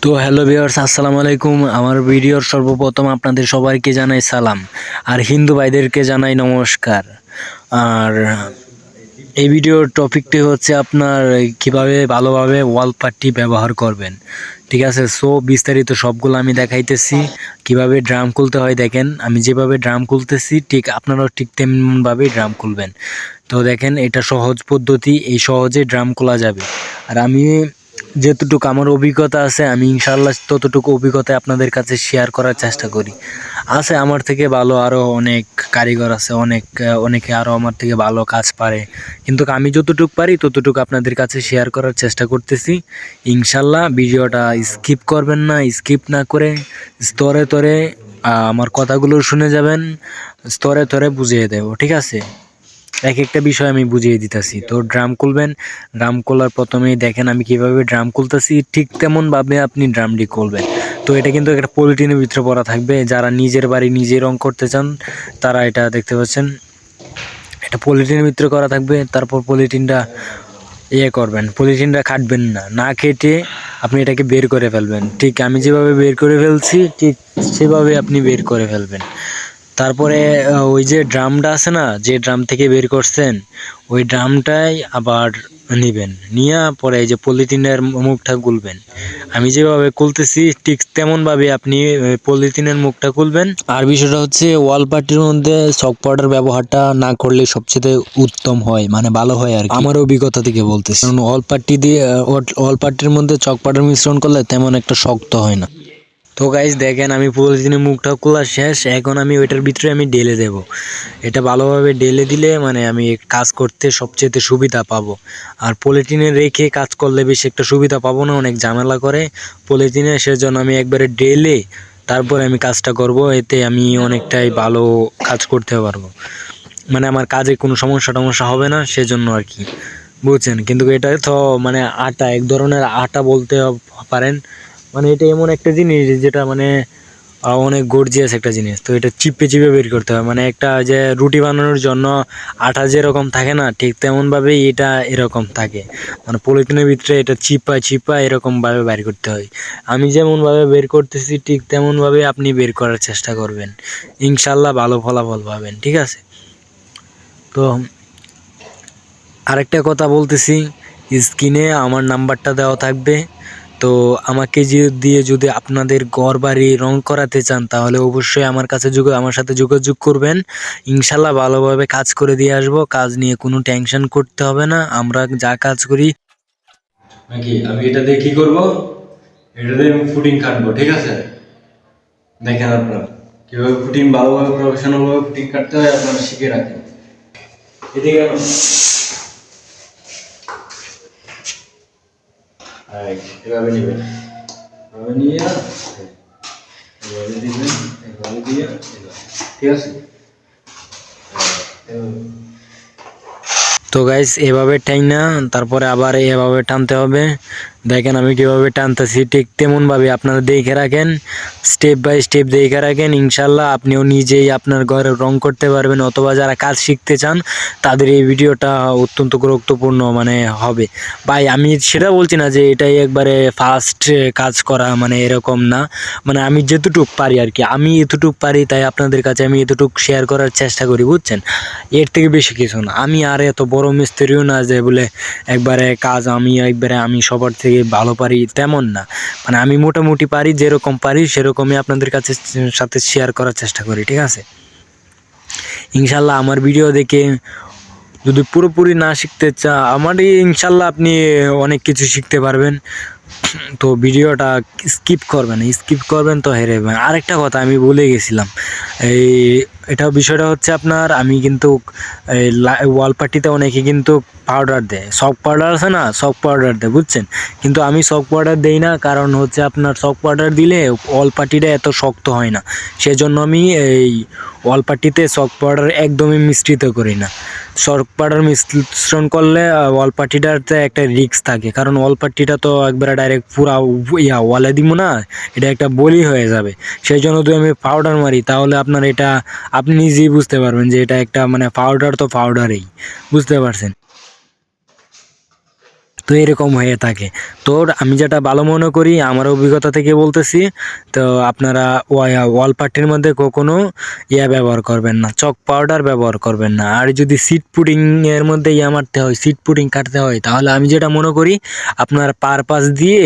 তো hello viewers, আসসালামু আলাইকুম। আমার ভিডিওর সর্বপ্রথম আপনাদের সবাইকে জানাই সালাম, আর হিন্দু ভাইদেরকে জানাই নমস্কার। আর এই ভিডিওর টপিকটি হচ্ছে আপনার কিভাবে ভালোভাবে ওয়াল পাট্টি ব্যবহার করবেন। ঠিক আছে, সো বিস্তারিত সবগুলো আমি দেখাইতেছি। কিভাবে ড্রাম খুলতে হয় দেখেন, আমি যেভাবে ড্রাম খুলতেছি ঠিক আপনারাও ঠিক তেমনভাবেই ড্রাম খুলবেন। তো দেখেন, এটা সহজ পদ্ধতি, এই সহজে ড্রাম খোলা যাবে। আর আমি যতটুকু আমার অভিজ্ঞতা আছে, আমি ইনশাল্লাহ ততটুকু অভিজ্ঞতা আপনাদের কাছে শেয়ার করার চেষ্টা করি। আছে আমার থেকে ভালো আরও অনেক কারিগর আছে, অনেকে আরও আমার থেকে ভালো কাজ পারে, কিন্তু আমি যতটুকু পারি ততটুকু আপনাদের কাছে শেয়ার করার চেষ্টা করতেছি। ইনশাল্লাহ ভিডিওটা স্কিপ করবেন না, স্কিপ না করে স্তরে স্তরে আমার কথাগুলো শুনে যাবেন, স্তরে স্তরে বুঝিয়ে দেবো। ঠিক আছে, এক একটা বিষয় আমি বুঝিয়ে দিতেছি। তো ড্রাম খুলবেন, ড্রাম খোলার প্রথমেই দেখেন আমি কিভাবে ড্রাম খুলতেছি, ঠিক তেমনভাবে আপনি ড্রামটি খুলবেন। তো এটা কিন্তু একটা পলিথিনের ভিতরে পড়া থাকবে। যারা নিজের বাড়ি নিজে রং করতে চান তারা এটা দেখতে পাচ্ছেন, এটা পলিথিনের ভিতরে করা থাকবে। তারপর পলিথিনটা করবেন, পলিথিনটা কাটবেন না, না কেটে আপনি এটাকে বের করে ফেলবেন। ঠিক আমি যেভাবে বের করে ফেলছি ঠিক সেভাবে আপনি বের করে ফেলবেন। তারপরে ওই যে ড্রামটা আছে না, যে ড্রাম থেকে বের করছেন ওই ড্রামটাই আবার নিবেন, নিয়ে পরে এই যে পলিথিনের মুখটা খুলবেন। আমি যেভাবে খুলতেছি ঠিক তেমনভাবে আপনি পলিথিনের মুখটা খুলবেন। আর বিষয়টা হচ্ছে ওয়াল পার্টির মধ্যে চক পাউডার ব্যবহারটা না করলে সবচেয়ে উত্তম হয়, মানে ভালো হয় আর কি, আমার অভিজ্ঞতা থেকে বলতেছি। কারণ ওয়াল পার্টি দিয়ে ওয়াল পার্টির মধ্যে চক পাউডার মিশ্রণ করলে তেমন একটা শক্ত হয় না। তো গাইজ দেখেন, আমি পলিথিনের মুখটা খোলা শেষ, এখন আমি ওইটার ভিতরে আমি ঢেলে দেব। এটা ভালোভাবে ঢেলে দিলে মানে আমি কাজ করতে সবচেয়ে সুবিধা পাবো। আর পলিথিনে রেখে কাজ করলে বেশি একটা সুবিধা পাবো না, অনেক ঝামেলা করে পলিথিনে, সেজন্য আমি একবারে ঢেলে তারপরে আমি কাজটা করব। এতে আমি অনেকটাই ভালো কাজ করতে পারবো, মানে আমার কাজে কোনো সমস্যা হবে না, সেজন্য আর কি, বুঝছেন। কিন্তু এটা তো মানে আটা, এক ধরনের আটা বলতে পারেন। মানে এটা এমন একটা জিনিস যেটা মানে অনেক গর্জিয়াস একটা জিনিস। তো এটা চিপে চিপে বের করতে হয়, মানে একটা যে রুটি বানানোর জন্য আটা যেরকম থাকে না, ঠিক তেমনভাবেই এটা এরকম থাকে। মানে পলিথিনের ভিতরে এটা চিপা চিপা এরকমভাবে বের করতে হয়। আমি যেমনভাবে বের করতেছি ঠিক তেমনভাবে আপনি বের করার চেষ্টা করবেন, ইনশাল্লাহ ভালো ফলাফল পাবেন। ঠিক আছে, তো আরেকটা কথা বলতেছি, স্ক্রিনে আমার নাম্বারটা দেওয়া থাকবে। তো আমাকে দিয়ে যদি আপনাদের ঘর বাড়ি রং করাতে চান তাহলে অবশ্যই আমার সাথে যোগাযোগ করবেন। ইনশাল্লাহ ভালোভাবে কাজ করে দিয়ে আসবো, কাজ নিয়ে কোনো টেনশন করতে হবে না। আমরা যা কাজ করি নাকি, আমি এটা দিয়ে কি করবো, এটা দিয়ে আমি ফুটিং কাটবো। ঠিক আছে, দেখেন আপনারা কিভাবে ফুটিং ভালোভাবে প্রফেশনাল ভাবে ফুটিং কাটতে হয় আপনারা শিখে রাখেন। এদিকে এভাবে নেবেন, এভাবে নিয়ে এভাবে দিবেন, এভাবে দিয়ে ঠিক আছে। তো গাইস এভাবে টাইনা তারপরে আবার এভাবে টানতে হবে। দেখেন আমি কিভাবে টানতেছি, ঠিক তেমনভাবে আপনারা দেখে রাখেন, স্টেপ বাই স্টেপ দেখে রাখেন। ইনশাল্লাহ আপনিও নিজেই আপনার ঘরে রং করতে পারবেন, অথবা যারা কাজ শিখতে চান তাদের এই ভিডিওটা অত্যন্ত গুরুত্বপূর্ণ মানে হবে। ভাই আমি সেটা বলছি না যে এটাই একবারে ফার্স্ট কাজ করা, মানে এরকম না। মানে আমি যেতটুক পারি আর কি, আমি এতটুক পারি তাই আপনাদের কাছে আমি এতটুক শেয়ার করার চেষ্টা করি, বুঝছেন। এর থেকে বেশি কিছু না। আমি আর এত বড় মিস্ত্রিও না যে বলে একবারে কাজ আমি সবার থেকে ভালো পারি, তেমন না। মানে আমি মোটামুটি পারি, যেরকম পারি সেরকমই আপনাদের কাছে সাথে শেয়ার করার চেষ্টা করি। ঠিক আছে, ইনশাল্লাহ আমার ভিডিও দেখে যদি পুরোপুরি না শিখতে ইনশাল্লাহ আপনি অনেক কিছু শিখতে পারবেন। তো ভিডিওটা স্কিপ করবেন তো হেরে যাবেন। আরেকটা কথা আমি ভুলে গেছিলাম, এই বিষয়টা হচ্ছে আপনার, আমি কিন্তু এই ওয়াল পার্টিতে অনেকে কিন্তু পাউডার দেয়, সক পাউডার আছে না, সক পাউডার দেয়, বুঝছেন। কিন্তু আমি সক পাউডার দেই না, কারণ হচ্ছে আপনার সক পাউডার দিলে ওয়াল পার্টিটা এত শক্ত হয় না, সেজন্য আমি এই ওয়াল পার্টিতে সক পাউডার একদমই মিশ্রিত করি না। সক পাউডার মিশ্রণ করলে ওয়াল পার্টিটাতে একটা রিস্ক থাকে, কারণ ওয়াল পার্টিটা তো একবারে ডাইরেক্ট পুরা ওয়ালে দিব না, এটা একটা বলি হয়ে যাবে। সেই জন্য যদি আমি পাউডার মারি তাহলে আপনার এটা আপনি নিজেই বুঝতে পারবেন যে এটা একটা মানে পাউডার তো পাউডারই, বুঝতে পারছেন। তো এরকম হয়ে থাকে। তো আমি যেটা ভালো মনে করি আমার অভিজ্ঞতা থেকে বলতেছি, তো আপনারা ওয়াল পাট্টির মধ্যে কখনো ব্যবহার করবেন না, চক পাউডার ব্যবহার করবেন না। আর যদি সিড পুডিং এর মধ্যে মারতে হয়, সিড পুডিং কাটতে হয়, তাহলে আমি যেটা মনে করি আপনার পারপাস দিয়ে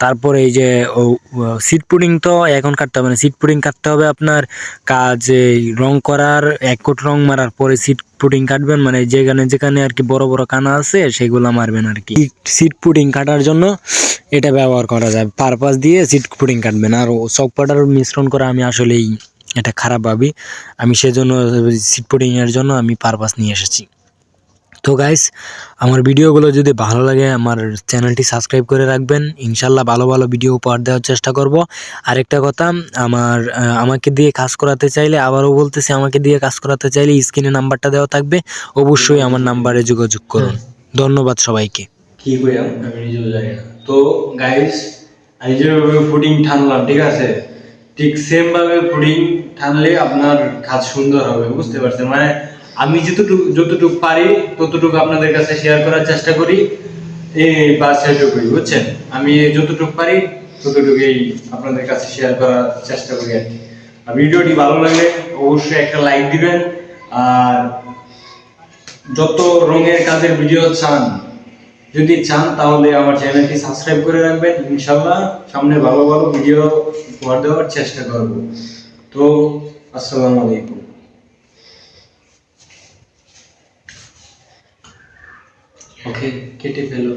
তারপরে এই যে সিড পুডিং তো এখন কাটতে হবে না, সিড পুডিং কাটতে হবে আপনার কাজে রং করার 1 কোট রং মারার পরে সিড পুডিং কাটবেন, মানে যেখানে যেখানে আর কি বড় বড় কানা আছে সেগুলো মারবেন আর কি। সিড পুডিং কাটার জন্য এটা ব্যবহার করা যায়, পারপাস দিয়ে সিড পুডিং কাটবেন। আর চক পাউডার মিশ্রণ করা আমি আসলেই এটা খারাপ ভাবি, আমি সেজন্য সিড পুডিং এর জন্য আমি পারপাস নিয়ে এসেছি। তো গাইস, আমার ভিডিওগুলো যদি ভালো লাগে আমার চ্যানেলটি সাবস্ক্রাইব করে রাখবেন। ইনশাল্লাহ ভালো ভালো ভিডিও উপহার দেওয়ার চেষ্টা করব। আরেকটা কথা, আমাকে দিয়ে কাজ করাতে চাইলে, আবারও বলতেছি, আমাকে দিয়ে কাজ করাতে চাইলে স্ক্রিনে নাম্বারটা দেওয়া থাকবে, অবশ্যই আমার নাম্বারে যোগাযোগ করুন। ধন্যবাদ সবাইকে। কি কইলাম আমি নিজেও জানি না। তো গাইস, আমি যেভাবে ফুডিং টানলাম, ঠিক আছে, ঠিক সেম ভাবে ফুডিং টানলে আপনার কাজ সুন্দর হবে, বুঝতে পারছেন? মানে আমি যতটুকু পারি ততটুকু আপনাদের কাছে শেয়ার করার চেষ্টা করি, এই বাস এটুকুই, বুঝছেন? আমি যতটুকু পারি ততটুকুই আপনাদের কাছে শেয়ার করার চেষ্টা করি আর কি। আর ভিডিওটি ভালো লাগলে অবশ্যই একটা লাইক দিবেন। আর যত রঙের কাজের ভিডিও যদি চান তাহলে আমার চ্যানেলটি সাবস্ক্রাইব করে রাখবেন। ইনশাআল্লাহ সামনে ভালো ভালো ভিডিও উপহার দেওয়ার চেষ্টা করব। তো আসসালামু আলাইকুম। ওকে, কেটে ফেলো।